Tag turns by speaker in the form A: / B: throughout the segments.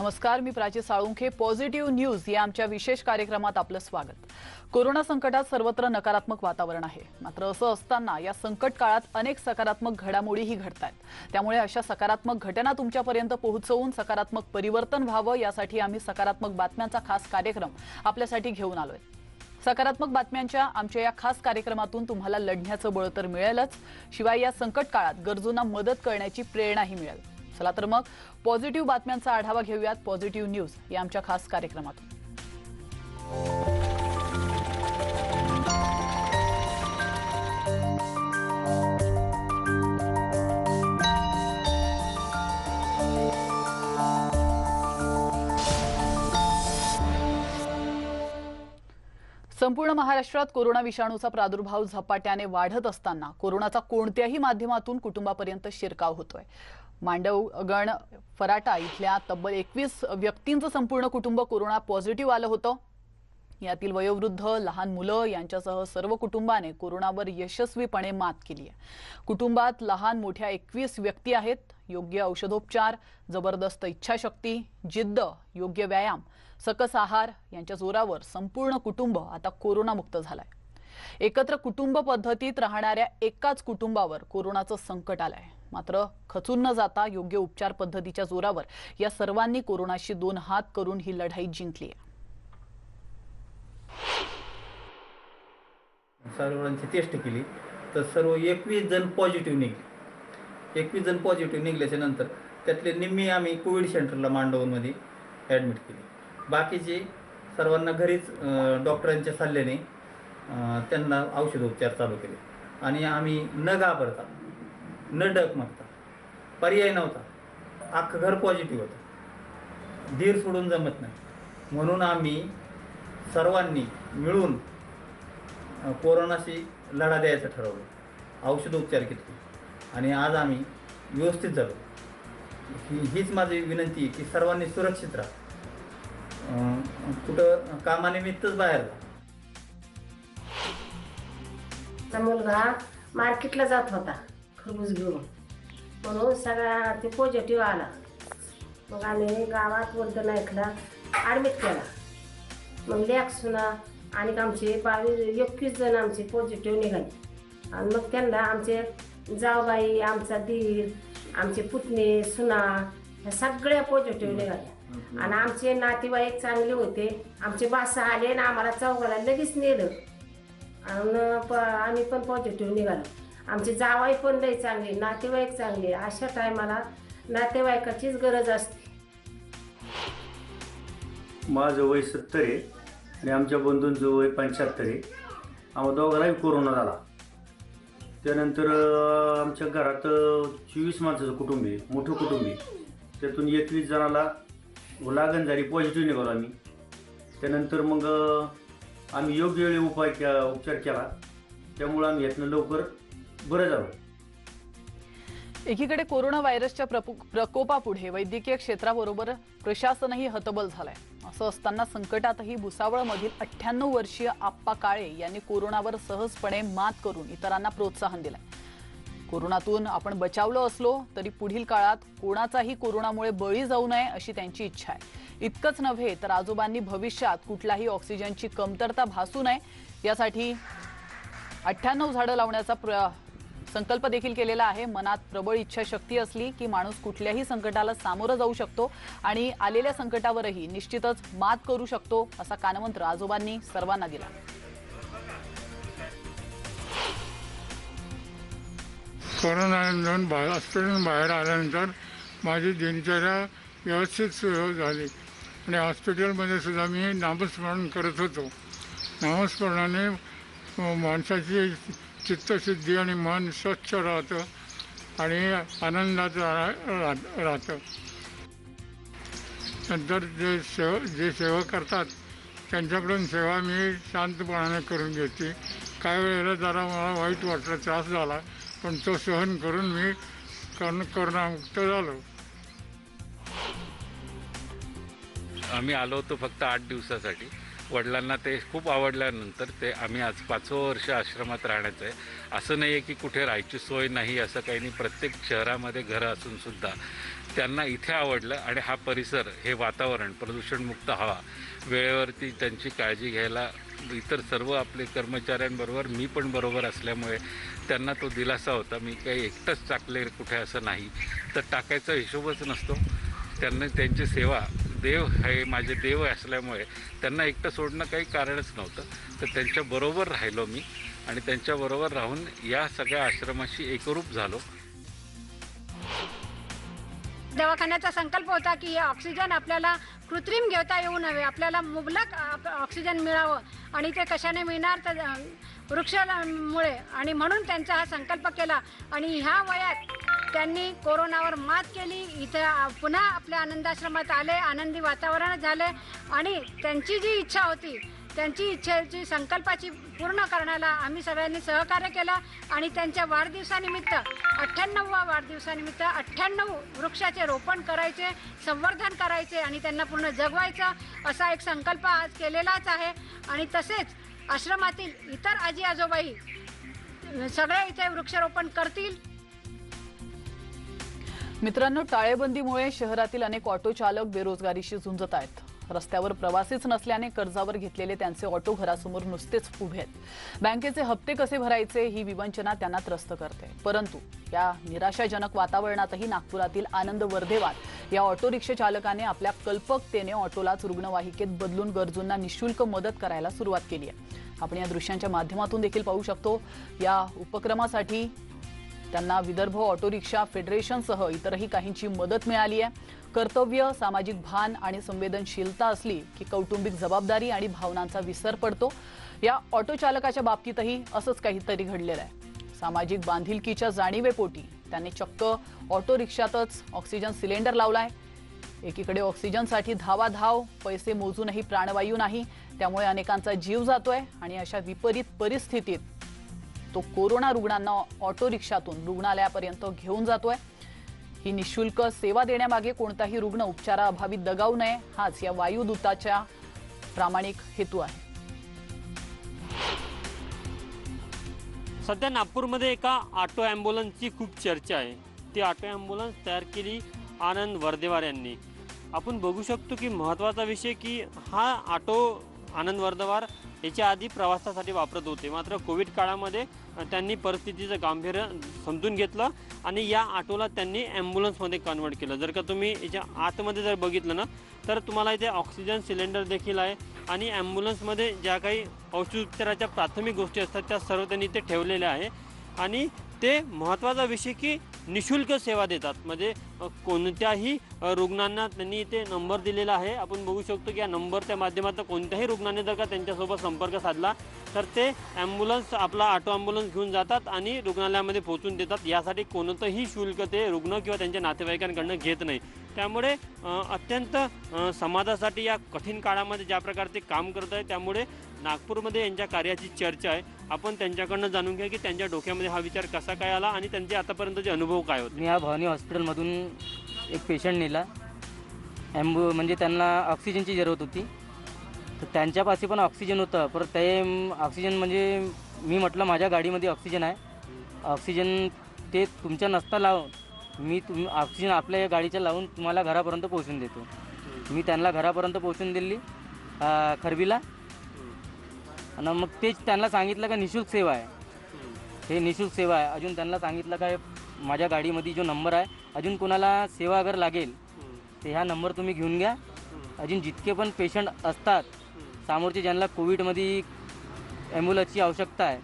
A: नमस्कार, मी Prachi Salunkhe. Positive news या आमच्या विशेष कार्यक्रमात आपलं स्वागत. कोरोना संकटात सर्वत्र नकारात्मक वातावरण आहे. मात्र असं असताना या संकट काळात अनेक सकारात्मक घडामोडीही घडतात. त्यामुळे अशा सकारात्मक घटना तुमच्यापर्यंत पोहोचवून सकारात्मक परिवर्तन व्हावं यासाठी आम्ही सकारात्मक बातम्यांचा खास कार्यक्रम आपल्यासाठी घेऊन आलोय. सकारात्मक बातम्यांच्या आमच्या या खास कार्यक्रमातून तुम्हाला लढण्याचं बळ तर मिळेलच, शिवाय या संकट काळात गरजूंना मदत करण्याची प्रेरणाही मिळेल. चला तर मग पॉझिटिव्ह बातम्यांचा आढावा घेऊयात पॉझिटिव्ह न्यूज या आमच्या खास कार्यक्रमातून. संपूर्ण महाराष्ट्रात कोरोना विषाणूचा प्रादुर्भाव झपाट्याने वाढत असताना कोरोनाचा कोणत्याही माध्यमातून कुटुंबापर्यंत शिरकाव होतोय. मांडवगण फराटा इथल्या तब्बल 21 व्यक्तींचं संपूर्ण कुटुंब कोरोना पॉझिटिव्ह आलं होतं. यातील वयोवृद्ध, लहान मुलं यांच्यासह सर्व कुटुंबाने कोरोनावर यशस्वीपणे मात केली आहे. कुटुंबात लहान मोठ्या 21 व्यक्ती आहेत. योग्य औषधोपचार, जबरदस्त इच्छाशक्ती, जिद्द, योग्य व्यायाम, सकस आहार यांच्या जोरावर संपूर्ण कुटुंब आता कोरोनामुक्त झालंय. एकत्र कुटुंब पद्धतीत राहणाऱ्या एकाच कुटुंबावर कोरोनाचं संकट आलंय. मात्र खचून न जाता योग्य उपचार पद्धतीच्या जोरावर या सर्वांनी कोरोनाशी दोन हात करून ही लढाई जिंकली आहे.
B: सर्वांची टेस्ट केली तर सर्व 21 जण पॉझिटिव्ह निघले. 21 जण पॉझिटिव्ह निघल्याच्या नंतर त्यातले निम्मी आम्ही कोविड सेंटरला मांडवमध्ये ॲडमिट केली. बाकीचे सर्वांना घरीच डॉक्टरांच्या सल्ल्याने त्यांना औषधोपचार चालू केले. आणि आम्ही न घाबरता, न डगमगता, पर्याय नव्हता, अख्खं घर पॉझिटिव्ह होतं, धीर सोडून जमत नाही, म्हणून आम्ही सर्वांनी मिळून कोरोनाशी लढा द्यायचं ठरवलं. औषधोपचार घेतले आणि आज आम्ही व्यवस्थित झालो. हीच माझी विनंती आहे की सर्वांनी सुरक्षित राहा, कुठं कामानिमित्तच बाहेर जा.
C: मुलगा मार्केटला जात होता खरबूज घेऊन, म्हणून सगळा ते पॉझिटिव्ह आला. मग आम्ही गावात वृद्ध नाईकला ॲडमिट केला. मग लेकसुना आणि आमचे 21 जण आमचे पॉझिटिव्ह निघाले. आणि मग त्यांना आमचे जावबाई, आमचा दीर, आमचे पुतणे, सुना ह्या सगळ्या पॉझिटिव्ह निघाल्या. आणि आमचे नातेवाईक चांगले होते. आमचे बासा आले आणि आम्हाला चौघाला लगेच नेलं आणि आम्ही पण पॉझिटिव्ह निघालो. आमचे जावाई पण लई चांगले, नातेवाईक चांगले. अशा टायमाला नातेवाईकाचीच गरज असते.
D: माझं वय 70 आहे आणि आमच्या बंधूंचं वय 75 आहे. आम्हा दोघांनाही कोरोना झाला. त्यानंतर आमच्या घरात 24 माणसाचं कुटुंब आहे, मोठं कुटुंब आहे. त्यातून 21 जणाला लागण झाली, पॉझिटिव्ह निघालो आम्ही. त्यानंतर मग आम्ही योग्य वेळी उपचार केला, त्यामुळे आम्ही यातनं लवकर बरं झालो.
A: एकीकडे कोरोना व्हायरसच्या प्रकोपापुढे वैद्यकीय क्षेत्राबरोबर प्रशासनही हतबल झालंय. असं असताना संकटातही भुसावळमधील 98 वर्षीय आप्पा काळे यांनी कोरोनावर सहजपणे मात करून इतरांना प्रोत्साहन दिलंय. कोरोनातून आपण बचावलो असलो तरी पुढील काळात कोणाचाही कोरोनामुळे बळी जाऊ नये अशी त्यांची इच्छा आहे. इतकंच नव्हे तर आजोबांनी भविष्यात कुठलाही ऑक्सिजनची कमतरता भासू नये यासाठी 98 झाडं लावण्याचा संकल्प देखील केलेला आहे. मनात प्रबळ इच्छाशक्ती असली की माणूस कुठल्याही संकटाला सामोरं जाऊ शकतो आणि आलेल्या संकटावरही निश्चितच मात करू शकतो असा कानमंत्र आजोबांनी सर्वांना दिला.
E: कोरोना हॉस्पिटलून बाहेर आल्यानंतर माझी दिनचर्या व्यवस्थित सुरू झाली आणि हॉस्पिटलमध्ये सुद्धा मी नामस्मरण करत होतो. नामस्मरणाने माणसाची चित्तशुद्धी आणि मन स्वच्छ राहतं आणि आनंदात राहतं. नंतर जे सेवा करतात त्यांच्याकडून सेवा मी शांतपणाने करून घेते. काही वेळेला जरा मला वाईट वाटलं, त्रास झाला, पण तो सहन करून मी कोरोनामुक्त झालो.
F: आम्ही आलो होतो फक्त 8 दिवसासाठी, वडिलांना ते खूप आवडल्यानंतर ते आम्ही आज 5वं वर्ष आश्रमात राहण्याचं आहे. असं नाही आहे की कुठे राहायची सोय नाही असं काही नाही. प्रत्येक शहरामध्ये घरं असूनसुद्धा त्यांना इथे आवडलं आणि हा परिसर, हे वातावरण, प्रदूषणमुक्त हवा, वेळेवरती त्यांची काळजी घ्यायला इतर सर्व आपले कर्मचाऱ्यांबरोबर मी पण बरोबर असल्यामुळे त्यांना तो दिलासा होता. मी काही एकटंच टाकले कुठे असं नाही, तर टाकायचा हिशोबच नसतो. त्यांना त्यांची सेवा, देव हे माझे देव असल्यामुळे त्यांना एकटं सोडणं काही कारणच नव्हतं. तर त्यांच्याबरोबर राहिलो मी आणि त्यांच्याबरोबर राहून या सगळ्या आश्रमाशी एकरूप झालो.
G: दवाखान्याचा संकल्प होता की हे ऑक्सिजन आपल्याला कृत्रिम घेता येऊ नये, आपल्याला मुबलक ऑक्सिजन मिळावं आणि ते कशाने मिळणार तर वृक्षामुळे, आणि म्हणून त्यांचा हा संकल्प केला आणि ह्या वयात त्यांनी कोरोनावर मात केली. इथं पुन्हा आपल्या आनंदाश्रमात आले, आनंदी वातावरण झाले आणि त्यांची जी इच्छा होती त्यांची इच्छेची संकल्पाची पूर्ण करण्याला आम्ही सगळ्यांनी सहकार्य केलं आणि त्यांच्या वाढदिवसानिमित्त 98व्या वाढदिवसानिमित्त 98 वृक्षाचे रोपण करायचे, संवर्धन करायचे आणि त्यांना पूर्ण जगवायचं असा एक संकल्प आज केलेलाच आहे. आणि तसेच आश्रमातील इतर आजी आजोबाई सगळे इथे वृक्षारोपण करतील.
A: मित्रांनो, टाळेबंदीमुळे शहरातील अनेक ऑटो चालक बेरोजगारीशी झुंजत आहेत. रस्त्यावर प्रवासीच नसल्याने कर्जावर घेतलेले त्यांचे ऑटो घरासमोर नुसतेच उभे आहेत. बँकेचे हप्ते कसे भरायचे ही विवंचना त्यांना त्रस्त करते. परंतु या निराशाजनक वातावरणातही नागपुरातील आनंद वर्धेवार या ऑटो रिक्षा चालकाने आपल्या कल्पकतेने ऑटोलाच रुग्णवाहिकेत बदलून गरजूंना निःशुल्क मदत करायला सुरुवात केली आहे. आपण या दृश्यांच्या माध्यमातून देखील पाहू शकतो. या उपक्रमासाठी त्यांना विदर्भ ऑटो रिक्षा फेडरेशनसह इतरही काहींची मदत मिळाली आहे. कर्तव्य, सामाजिक भान आणि संवेदनशीलता असली की कौटुंबिक जबाबदारी आणि भावनांचा विसर पडतो. या ऑटो चालकाच्या बाबतीतही असंच काहीतरी घडलेलं आहे. सामाजिक बांधिलकीच्या जाणीवेपोटी त्यांनी चक्क ऑटो रिक्षातच ऑक्सिजन सिलेंडर लावलाय. एकीकडे ऑक्सिजनसाठी धावाधाव, पैसे मोजूनही प्राणवायू नाही, त्यामुळे अनेकांचा जीव जातोय आणि अशा विपरीत परिस्थितीत तो कोरोना रुग्णांना ऑटो रिक्षातून रुग्णालयापर्यंत घेऊन जातोय. ही निःशुल्क सेवा देण्यामागे कोणताही रुग्ण उपचाराअभावी दगावू नये हाच या वायुदूताच्या प्रामाणिक हेतू आहे.
H: सध्या नागपूरमध्ये एका ऑटो ॲम्ब्युलन्सची खूप चर्चा आहे. ती ऑटो ॲम्ब्युलन्स तयार केली आनंद वर्धेवार यांनी. आपण बघू शकतो की महत्त्वाचा विषय की हा ऑटो आनंद वर्धेवार याच्या आधी प्रवासासाठी वापरत होते, मात्र कोविड काळामध्ये त्यांनी परिस्थितीचं गांभीर्य समजून घेतलं आणि या ऑटोला त्यांनी ॲम्ब्युलन्समध्ये कन्वर्ट केलं. जर का तुम्ही याच्या आतमध्ये जर बघितलं ना तर तुम्हाला इथे ऑक्सिजन सिलेंडर देखील आहे आणि ॲम्ब्युलन्समध्ये ज्या काही औषधोपचाराच्या प्राथमिक गोष्टी असतात त्या सर्व त्यांनी इथे ठेवलेल्या आहे. आणि ते महत्त्वाचा विषय की निःशुल्क सेवा देतात, म्हणजे कोणत्याही रुग्णांना त्यांनी इथे नंबर दिलेला आहे. आपण बघू शकतो की या नंबरच्या माध्यमातून कोणत्याही रुग्णाने जर का त्यांच्यासोबत संपर्क साधला तर ते ॲम्ब्युलन्स, आपला ऑटो ॲम्ब्युलन्स घेऊन जातात आणि रुग्णालयामध्ये पोहोचून देतात. यासाठी कोणतंही शुल्क ते रुग्ण किंवा त्यांच्या नातेवाईकांकडून घेत नाही. त्यामुळे अत्यंत समाजासाठी या कठीण काळामध्ये ज्या प्रकारे ते काम करत आहे त्यामुळे नागपूरमध्ये यांच्या कार्याची चर्चा आहे. आपण त्यांच्याकडनं जाणून घ्या की त्यांच्या डोक्यामध्ये हा विचार कसा काय आला आणि त्यांचे आतापर्यंतचे अनुभव काय होते.
I: मी ह्या भवानी हॉस्पिटलमधून एक पेशंट नेला. म्हणजे त्यांना ऑक्सिजनची जरूरत होती, तर त्यांच्यापाशी पण ऑक्सिजन होतं. परत ते ऑक्सिजन म्हणजे मी म्हटलं माझ्या गाडीमध्ये ऑक्सिजन आहे, ऑक्सिजन ते तुमच्या नसता लावून मी ऑक्सिजन आपल्या या गाडीच्या लावून तुम्हाला घरापर्यंत पोहोचून देतो. मी त्यांना घरापर्यंत पोहोचून दिली खरबीला. आणि मग तेच त्यांना सांगितलं का निःशुल्क सेवा आहे, हे निःशुल्क सेवा आहे. अजून त्यांना सांगितलं काय माझ्या गाडीमध्ये जो नंबर आहे, अजून कोणाला सेवा अगर लागेल तर ह्या नंबर तुम्ही घेऊन घ्या. अजून जितके पण पेशंट असतात समोरचे ज्यांना कोविडमध्ये ॲम्ब्युलन्सची आवश्यकता आहे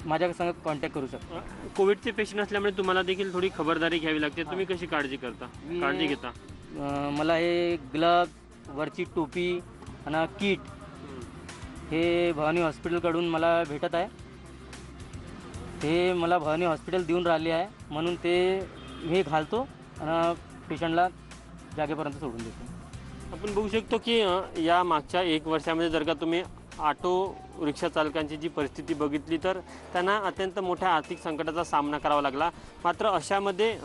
I: माझ्या संग कॉन्टॅक्ट करू शकता.
H: कोविडचे पेशंट असल्यामुळे तुम्हाला देखील थोडी खबरदारी घ्यावी लागते. तुम्ही कशी काळजी घेता?
I: मला हे ग्लव्ज, वरची टोपी आणि किट हे भवानी हॉस्पिटलकडून मला भेटत आहे. ते मला भवानी हॉस्पिटल देऊन राहिले आहे, म्हणून ते हे घालतो आणि पेशंटला जागेपर्यंत सोडून देतो.
H: आपण बघू शकतो की या मागच्या 1 वर्षामध्ये जर का तुम्ही ऑटो रिक्षा चालकांची जी परिस्थिती बघितली तर त्यांना अत्यंत मोठ्या आर्थिक संकटाचा सामना करावा लागला. मात्र अशामध्ये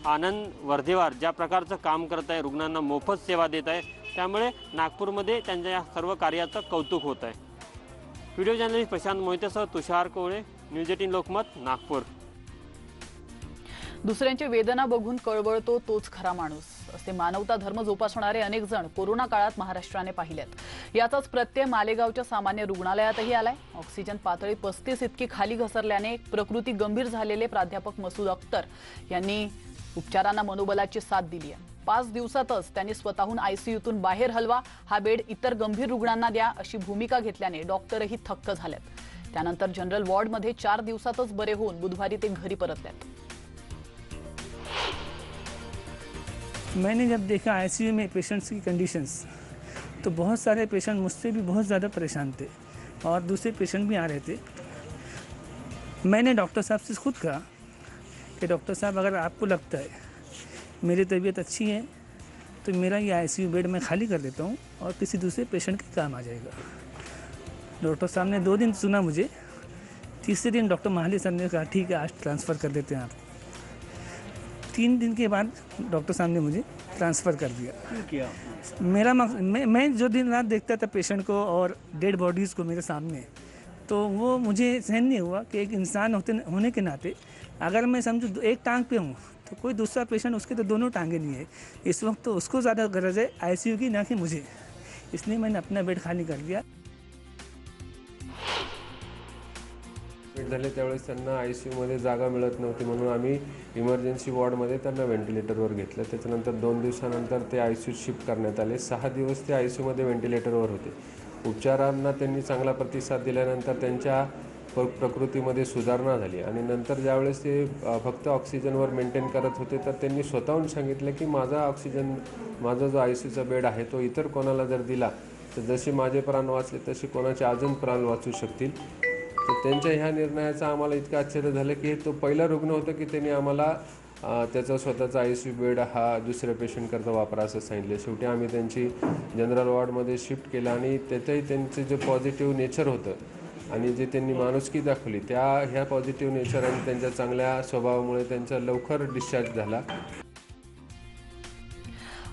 H: आनंद वर्धेवार ज्या प्रकारचं काम करत आहे, रुग्णांना मोफत सेवा देत आहे, त्यामुळे नागपूरमध्ये त्यांच्या या सर्व कार्याचं कौतुक होत आहे. व्हिडिओ जर्नलिस्ट प्रशांत मोहितेसह तुषार कोवळे, न्यूज 18 लोकमत, नागपूर.
A: दुसऱ्यांची वेदना बघून कळवळतो तोच खरा माणूस असे मानवता धर्म जोपासणारे अनेक जण कोरोना काळात महाराष्ट्राने पाहिलेत. याचाच प्रत्यय मालेगावच्या सामान्य रुग्णालयातही आलाय. ऑक्सिजन पातळी 35 इतकी खाली घसरल्याने प्रकृती गंभीर झालेले प्राध्यापक मसूद अख्तर यांनी उपचारांना मनोबलाची साथ दिली आहे. 5 दिवसातच त्यांनी स्वतःहून आयसीयूतून बाहेर हलवा, हा बेड इतर गंभीर रुग्णांना द्या अशी भूमिका घेतल्याने डॉक्टरही थक्क झालेत. त्यानंतर जनरल वॉर्डमध्ये 4 दिवसातच बरे होऊन बुधवारी ते घरी परतलेत.
J: मैंने जब देखा आईसीयू में पेशेंट्स की कंडीशंस, तो बहुत सारे पेशेंट मुझसे भी बहुत ज़्यादा परेशान थे और दूसरे पेशेंट भी आ रहे थे. मैंने डॉक्टर साहब से खुद कहा कि डॉक्टर साहब, अगर आपको लगता है मेरी तबीयत अच्छी है तो मेरा ये आईसीयू बेड मैं खाली कर देता हूँ और किसी दूसरे पेशेंट के काम आ जाएगा. डॉक्टर साहब ने 2 दिन सुना मुझे. तीसरे दिन डॉक्टर महाली सर ने कहा ठीक है, आज ट्रांसफ़र कर देते हैं आप. 3 दिन के बाद डॉक्टर साहब ने मुझे ट्रांसफ़र कर दिया.
D: किया
J: मेरा मैं जो दिन रात देखता था पेशेंट को और डेड बॉडीज़ को मेरे सामने, तो वो मुझे सहन नहीं हुआ कि एक इंसान होने के नाते अगर मैं समझूँ एक टांग पे हूँ तो कोई दूसरा पेशेंट उसके तो दोनों टांगें नहीं है. इस वक्त तो उसको ज़्यादा गरज है आईसीयू की, ना कि मुझे. इसलिए मैंने अपना बेड खाली कर दिया.
K: झाले त्यावेळेस त्यांना आयसीयूमध्ये जागा मिळत नव्हती म्हणून आम्ही इमर्जन्सी वॉर्डमध्ये त्यांना व्हेंटिलेटरवर घेतलं. त्याच्यानंतर 2 दिवसानंतर ते आयसीयूत शिफ्ट करण्यात आले. 6 दिवस ते आयसीयूमध्ये व्हेंटिलेटरवर होते. उपचारांना त्यांनी चांगला प्रतिसाद दिल्यानंतर त्यांच्या प्रकृतीमध्ये सुधारणा झाली आणि नंतर ज्यावेळेस ते फक्त ऑक्सिजनवर मेंटेन करत होते तर त्यांनी स्वतःहून सांगितलं की माझा जो आयसीयूचा बेड आहे तो इतर कोणाला जर दिला तर जसे माझे प्राण वाचले तसे कोणाचे अजून प्राण वाचू शकतील. तर त्यांच्या ह्या निर्णयाचं आम्हाला इतकं आश्चर्य झालं की तो पहिला रुग्ण होता की त्यांनी आम्हाला त्याचा स्वतःचा आयसीयू बेड हा दुसऱ्या पेशंटकरता वापरा असं सांगितलं. शेवटी आम्ही त्यांची जनरल वॉर्डमध्ये शिफ्ट केलं आणि त्यातही त्यांचे जे पॉझिटिव्ह नेचर होतं आणि जे त्यांनी माणुसकी दाखवली ह्या पॉझिटिव्ह नेचर आणि त्यांच्या चांगल्या स्वभावामुळे त्यांचा लवकर डिस्चार्ज झाला.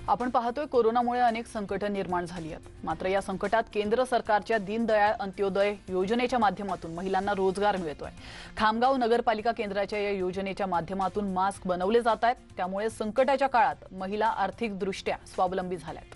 A: आपण पाहतोय कोरोनामुळे अनेक संकटं निर्माण झाली आहेत. मात्र या संकटात केंद्र सरकारच्या दीनदयाळ अंत्योदय योजनेच्या माध्यमातून महिलांना रोजगार मिळतोय. खामगाव नगरपालिका केंद्राच्या या योजनेच्या माध्यमातून मास्क बनवले जात आहेत. त्यामुळे संकटाच्या काळात महिला आर्थिकदृष्ट्या स्वावलंबी झाल्यात.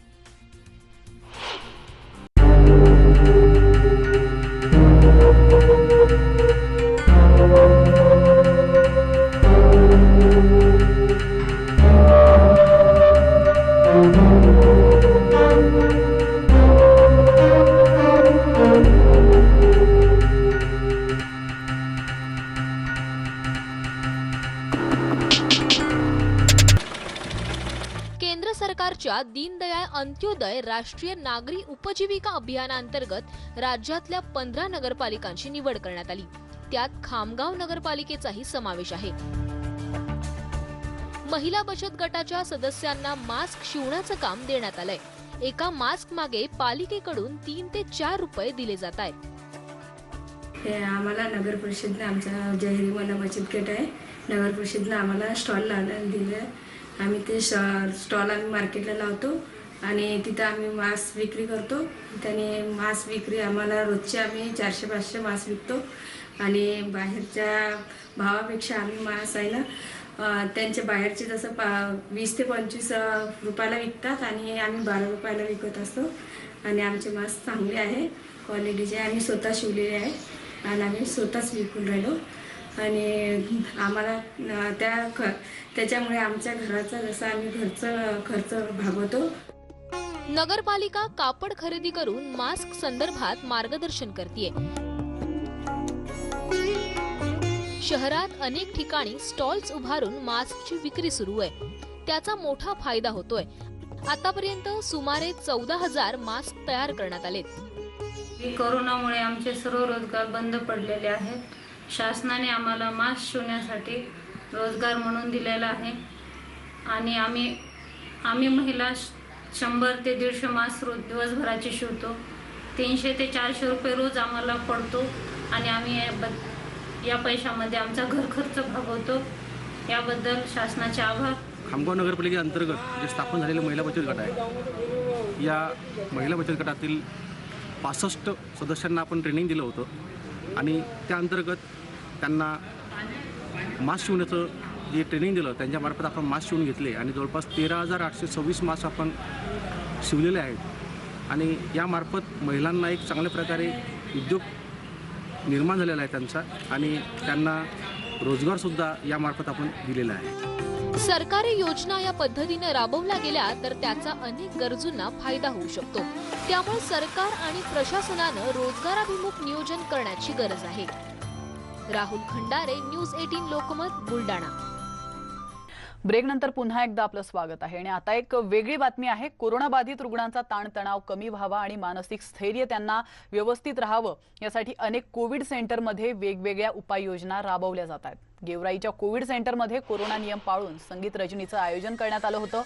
L: केंद्र सरकारच्या दीनदयाळ अंत्योदय राष्ट्रीय नागरी उपजीविका अभियानांतर्गत राज्यातल्या 15 नगरपालिकांची निवड करण्यात आली. त्यात खामगाव नगरपालिकेचाही समावेश आहे. महिला बचत गटाच्या सदस्यांना मास्क शिवण्याचं काम देण्यात आलंय. एका मास्क मागे पालिकेकडून 3 ते 4 रुपये दिले जात आहेत.
M: हे आम्हाला नगर परिषदने आमचा जहिरी मला बचत गट आहे. नगर परिषदने आम्हाला स्टॉल लावण्याला दिलं. आम्ही ते स्टॉल आम्ही मार्केटला लावतो आणि तिथं आम्ही मास्क विक्री करतो. त्याने मास्क विक्री आम्हाला रोजचे आम्ही 400-500 मास्क विकतो आणि बाहेरच्या भावापेक्षा आम्ही मास्क आहे ना त्यांच्या बाहेरचे जसं 20 ते 25 रुपयाला विकतात आणि आम्ही 12 रुपयाला विकत असतो. आणि आमचे मास्क चांगले आहे, क्वालिटीचे. आम्ही स्वतः शिवलेले आहे आणि आम्ही स्वतःच विकून राहिलो. आणि आम्हाला त्याच्यामुळे आमच्या घराचा जसं आम्ही खर्च भागवतो.
L: नगरपालिका कापड खरेदी करून मास्क संदर्भात मार्गदर्शन करते. शहरात अनेक ठिकाणी स्टॉल्स उभारून मास्कची विक्री सुरू आहे. त्याचा मोठा फायदा होतोय. आतापर्यंत सुमारे 14,000 मास्क तयार करण्यात आलेत.
N: कोरोनामुळे आमचे सर्व रोजगार बंद पडलेले आहेत. शासनाने आम्हाला मास्क शिवण्यासाठी रोजगार म्हणून दिलेला आहे आणि आम्ही महिला 100 ते 150 मास्क रोज दिवसभराचे शिवतो. 300 ते 400 रुपये रोज आम्हाला पडतो आणि आम्ही या पैशामध्ये आमचा घर खर्च भागवतो. याबद्दल शासनाचे आभार
O: खामगाव नगरपालिकेअंतर्गत जे स्थापन झालेले महिला बचत गट आहे, या महिला बचत गटातील 65 सदस्यांना आपण ट्रेनिंग दिलं होतं आणि त्या अंतर्गत त्यांना मास्क शिवण्याचं जे ट्रेनिंग दिलं त्यांच्यामार्फत आपण मास्क शिवून घेतले आणि जवळपास 13,826 मास्क आपण शिवलेले आहेत आणि यामार्फत महिलांना एक चांगल्या प्रकारे उद्योग निर्माण झालेला आहे त्यांचा आणि त्यांना रोजगारसुद्धा यामार्फत आपण दिलेला आहे.
L: सरकारी योजना या पद्धतीने राबवल्या गेल्या तर त्याचा अनेक गरजूंना फायदा होऊ शकतो. त्यामुळे सरकार आणि प्रशासनानं रोजगाराभिमुख नियोजन करण्याची गरज आहे. राहुल खंडारे, न्यूज 18 लोकमत, बुलढाणा.
A: ब्रेक नंतर पुन्हा एकदा आपलं स्वागत आहे आणि आता एक वेगळी बातमी आहे. कोरोनाबाधित रुग्णांचा ताणतणाव कमी व्हावा आणि मानसिक स्थैर्य त्यांना व्यवस्थित राहावं यासाठी अनेक कोविड सेंटरमध्ये वेगवेगळ्या उपाययोजना राबवल्या जात आहेत. गेवराईच्या कोविड सेंटरमध्ये कोरोना नियम पाळून संगीत रजनीचं आयोजन करण्यात आलं होतं.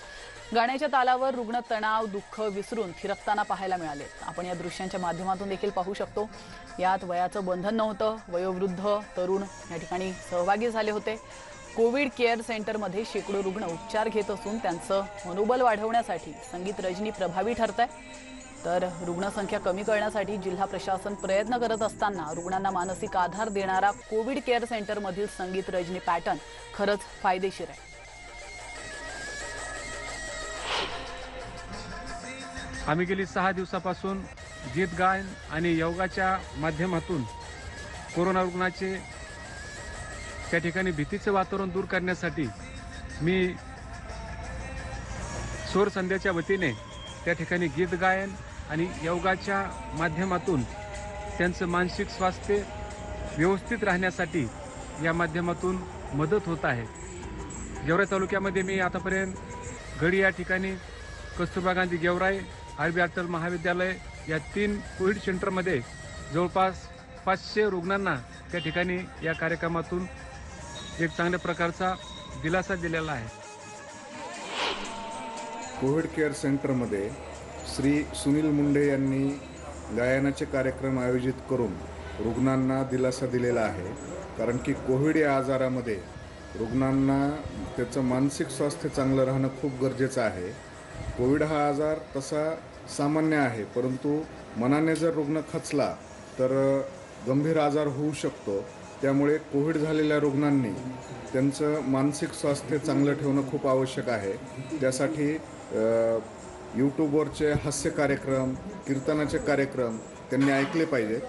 A: गाण्याच्या तालावर रुग्ण तणाव दुःख विसरून थिरकताना पाहायला मिळाले. आपण या दृश्यांच्या माध्यमातून देखील पाहू शकतो. यात वयाचं बंधन नव्हतं. वयोवृद्ध तरुण या ठिकाणी सहभागी झाले होते. कोविड केअर सेंटरमध्ये शेकडो रुग्ण उपचार घेत असून त्यांचं मनोबल वाढवण्यासाठी संगीत रजनी प्रभावी ठरते. तर रुग्णसंख्या कमी करण्यासाठी जिल्हा प्रशासन प्रयत्न करत असताना रुग्णांना मानसिक आधार देणारा कोविड केअर सेंटरमधील संगीत रजनी पॅटर्न खरंच फायदेशीर आहे.
P: आम्ही गेली 6 दिवसापासून गीत गायन आणि योगाच्या माध्यमातून कोरोना रुग्णाचे त्या ठिकाणी भीतीचं वातावरण दूर करण्यासाठी मी स्वर संध्याच्या वतीने त्या ठिकाणी गीत गायन आणि योगाच्या माध्यमातून त्यांचं मानसिक स्वास्थ्य व्यवस्थित राहण्यासाठी या माध्यमातून मदत होत आहे. गेवराई तालुक्यामध्ये मी आतापर्यंत गडी या ठिकाणी, कस्तुरबा गांधी गेवराई, आर.बी. अटल महाविद्यालय या 3 कोविड सेंटरमध्ये जवळपास 500 रुग्णांना त्या ठिकाणी या कार्यक्रमातून एक चांगल्या प्रकारचा दिलासा दिलेला आहे.
Q: कोविड केअर सेंटरमध्ये श्री सुनील मुंडे यांनी गायनाचे कार्यक्रम आयोजित करून रुग्णांना दिलासा दिलेला आहे. कारण की कोविड या आजारामध्ये रुग्णांना त्याचं मानसिक स्वास्थ्य चांगलं राहणं खूप गरजेचं आहे. कोविड हा आजार तसा सामान्य आहे, परंतु मनाने जर रुग्ण खचला तर गंभीर आजार होऊ शकतो. त्यामुळे कोविड झालेल्या रुग्णांनी त्यांचं मानसिक स्वास्थ्य चांगलं ठेवणं खूप आवश्यक आहे. त्यासाठी यूट्यूबवरचे हास्य कार्यक्रम, कीर्तनाचे कार्यक्रम त्यांनी ऐकले पाहिजेत.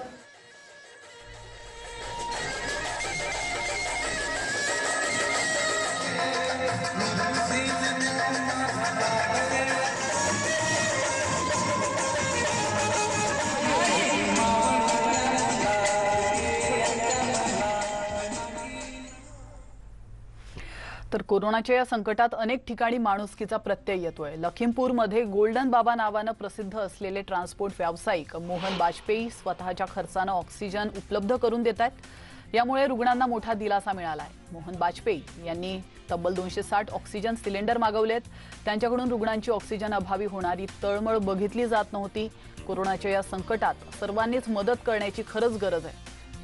A: तर कोरोनाच्या या संकटात अनेक ठिकाणी माणुसकीचा प्रत्यय येतोय. लखीमपूरमध्ये गोल्डन बाबा नावानं प्रसिद्ध असलेले ट्रान्सपोर्ट व्यावसायिक मोहन बाजपेयी स्वतःच्या खर्चानं ऑक्सिजन उपलब्ध करून देत आहेत. यामुळे रुग्णांना मोठा दिलासा मिळाला आहे. मोहन बाजपेयी यांनी तब्बल 260 ऑक्सिजन सिलेंडर मागवलेत. त्यांच्याकडून रुग्णांची ऑक्सिजन अभावी होणारी तळमळ बघितली जात नव्हती. कोरोनाच्या या संकटात सर्वांनीच मदत करण्याची खरंच गरज आहे.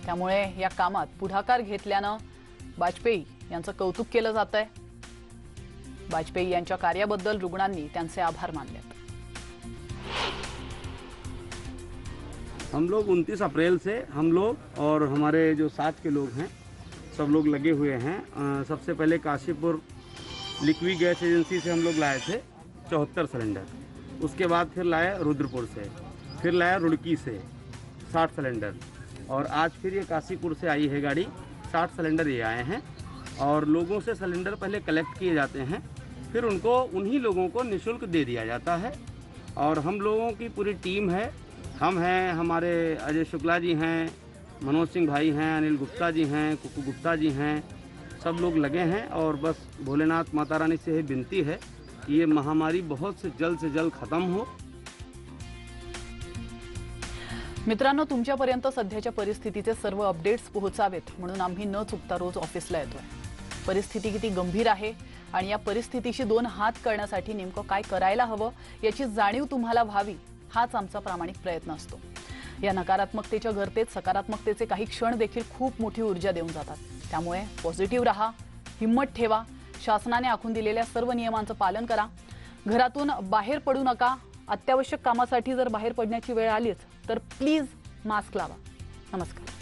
A: त्यामुळे या कामात पुढाकार घेतल्यानं बाजपेयी यांचं कौतुक केलं जात आहे. बाजपेयी यांच्या कार्याबद्दल रुग्णांनी त्यांचे आभार मानले.
R: हम लोग 29 अप्रैल से हम लोग और हमारे जो साथ के लोग हैं सब लोग लगे हुए हैं. सबसे पहले काशीपुर लिक्विड गैस एजेंसी से हम लोग लाए थे 74 सिलेंडर. उसके बाद फिर लाया रुद्रपुर से, फिर लाया रुड़की से 60 सिलेंडर और आज फिर ये काशीपुर से आई है गाड़ी. 60 सिलेंडर ये आए हैं और लोगों से सिलेंडर पहले कलेक्ट किए जाते हैं, फिर उनको उन्हीं लोगों को निःशुल्क दे दिया जाता है. और हम लोगों की पूरी टीम है. हम हैं, हमारे अजय शुक्ला जी हैं, मनोज सिंह भाई हैं, अनिल गुप्ता जी हैं, कुकू गुप्ता जी हैं, सब लोग लगे हैं. और बस भोलेनाथ माता रानी से ही विनती है कि ये महामारी बहुत से जल्द ख़त्म हो.
A: मित्रांनो, तुमच्यापर्यंत सध्याच्या परिस्थितीचे सर्व अपडेट्स पोहोचावेत म्हणून आम्ही न चुकता रोज ऑफिसला येतोय. परिस्थिती किती गंभीर आहे आणि या परिस्थितीशी 2 हात करण्यासाठी नेमकं काय करायला हवं याची जाणीव तुम्हाला व्हावी हाच आमचा प्रामाणिक प्रयत्न असतो. या नकारात्मकतेच्या गर्तेत सकारात्मकतेचे काही क्षण देखील खूप मोठी ऊर्जा देऊन जातात. त्यामुळे पॉझिटिव्ह राहा, हिम्मत ठेवा, शासनाने आखून दिलेल्या सर्व नियमांचं पालन करा. घरातून बाहेर पडू नका. अत्यावश्यक कामासाठी जर बाहेर पडण्याची वेळ आलीच तर प्लीज मास्क लावा. नमस्कार.